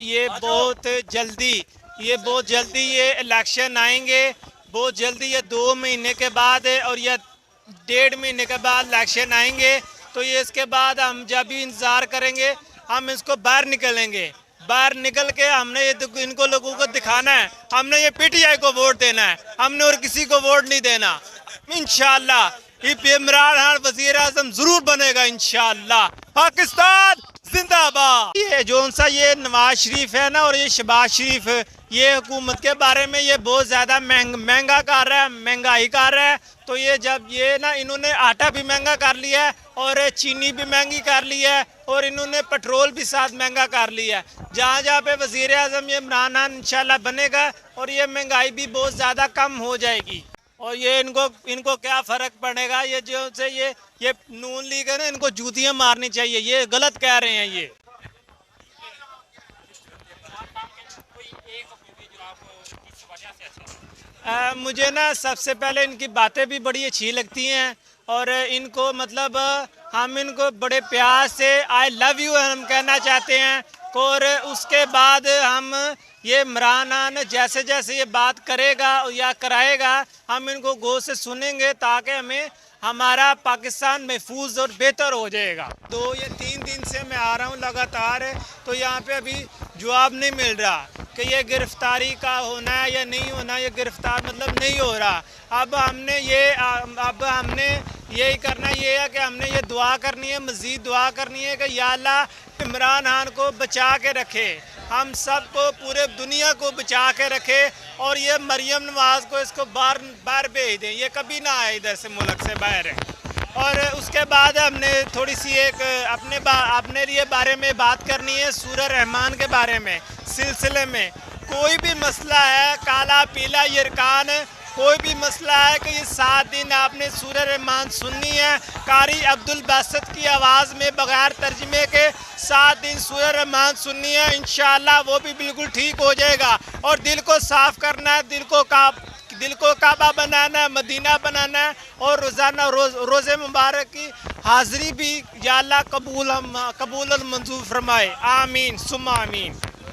ये बहुत जल्दी ये इलेक्शन आएंगे, बहुत जल्दी ये 2 महीने के बाद और ये 1.5 महीने के बाद इलेक्शन आएंगे। तो ये इसके बाद हम जब भी इंतज़ार करेंगे, हम इसको बाहर निकलेंगे। बाहर निकल के हमने ये इनको लोगों को दिखाना है, हमने ये पीटीआई को वोट देना है, हमने और किसी को वोट नहीं देना। इंशाअल्लाह ये इमरान खान वज़ीर आज़म जरूर बनेगा इंशाअल्लाह। पाकिस्तान जिंदाबाद। ये जोन सा ये नवाज शरीफ है ना और ये शहबाज शरीफ, ये हुकूमत के बारे में ये बहुत ज़्यादा महंगा कर रहा है, महंगाई कर रहा है। तो ये जब ये ना इन्होंने आटा भी महंगा कर लिया है और चीनी भी महंगी कर ली है और इन्होंने पेट्रोल भी साथ महंगा कर लिया है। जहाँ जहाँ पे वज़ीर आज़म ये इमरान खान इंशाल्लाह बनेगा और ये महंगाई भी बहुत ज़्यादा कम हो जाएगी। और ये इनको क्या फ़र्क पड़ेगा, ये जो से ये नून लीग है ना, इनको जूतियाँ मारनी चाहिए, ये गलत कह रहे हैं ये। मुझे ना सबसे पहले इनकी बातें भी बड़ी अच्छी लगती हैं और इनको मतलब हम इनको बड़े प्यार से आई लव यू हम कहना चाहते हैं। और उसके बाद हम ये इमरान खान जैसे जैसे ये बात करेगा या कराएगा, हम इनको गौर से सुनेंगे ताकि हमें हमारा पाकिस्तान महफूज और बेहतर हो जाएगा। तो ये 3 दिन से मैं आ रहा हूँ लगातार, तो यहाँ पे अभी जवाब नहीं मिल रहा कि ये गिरफ्तारी का होना है या नहीं होना। ये गिरफ्तार मतलब नहीं हो रहा। अब हमने यही करना ये है कि हमने ये दुआ करनी है, मज़ीद दुआ करनी है कि या अल्लाह इमरान खान को बचा के रखे, हम सब को पूरे दुनिया को बचा के रखे और ये मरियम नवाज़ को इसको बाहर भेज दें, ये कभी ना आए इधर से मुल्क से बाहर। और उसके बाद हमने थोड़ी सी एक अपने लिए बारे में बात करनी है, सूरह रहमान के बारे में सिलसिले में। कोई भी मसला है, काला पीला यरकान, कोई भी मसला है कि ये 7 दिन आपने सूरह रहमान सुननी है कारी अब्दुल बासित की आवाज़ में बग़ैर तर्जमे के 7 दिन सूरह रहमान सुननी है। इंशाअल्लाह वो भी बिल्कुल ठीक हो जाएगा। और दिल को साफ़ करना है, दिल को काबा बनाना है, मदीना बनाना है और रोज़ाना रोज़े मुबारक की हाज़िरी भी या अल्लाह कबूल मंजूर फरमाए। आमीन सुम्मा आमीन।